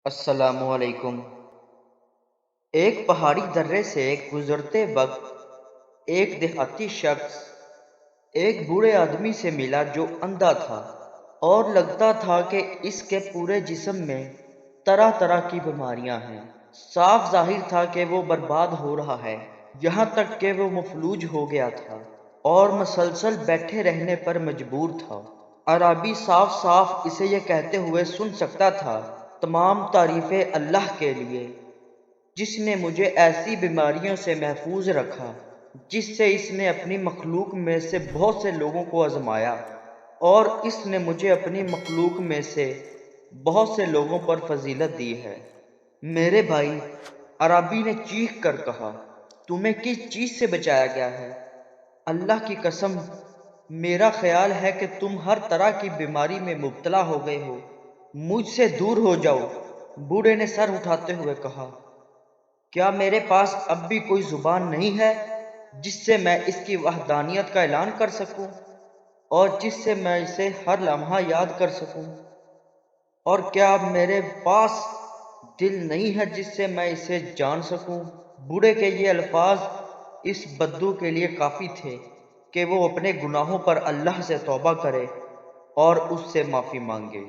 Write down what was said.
السلام علیکم۔ ایک پہاڑی درے سے گزرتے وقت ایک دیہاتی شخص ایک بوڑھے آدمی سے ملا جو اندھا تھا اور لگتا تھا کہ اس کے پورے جسم میں طرح طرح کی بیماریاں ہیں۔ صاف ظاہر تھا کہ وہ برباد ہو رہا ہے، یہاں تک کہ وہ مفلوج ہو گیا تھا اور مسلسل بیٹھے رہنے پر مجبور تھا۔ عربی صاف صاف اسے یہ کہتے ہوئے سن سکتا تھا، تمام تعریفیں اللہ کے لیے جس نے مجھے ایسی بیماریوں سے محفوظ رکھا جس سے اس نے اپنی مخلوق میں سے بہت سے لوگوں کو آزمایا، اور اس نے مجھے اپنی مخلوق میں سے بہت سے لوگوں پر فضیلت دی ہے۔ میرے بھائی، عربی نے چیخ کر کہا، تمہیں کس چیز سے بچایا گیا ہے؟ اللہ کی قسم، میرا خیال ہے کہ تم ہر طرح کی بیماری میں مبتلا ہو گئے ہو، مجھ سے دور ہو جاؤ۔ بوڑھے نے سر اٹھاتے ہوئے کہا، کیا میرے پاس اب بھی کوئی زبان نہیں ہے جس سے میں اس کی وحدانیت کا اعلان کر سکوں اور جس سے میں اسے ہر لمحہ یاد کر سکوں؟ اور کیا میرے پاس دل نہیں ہے جس سے میں اسے جان سکوں؟ بوڑھے کے یہ الفاظ اس بدو کے لیے کافی تھے کہ وہ اپنے گناہوں پر اللہ سے توبہ کرے اور اس سے معافی مانگے۔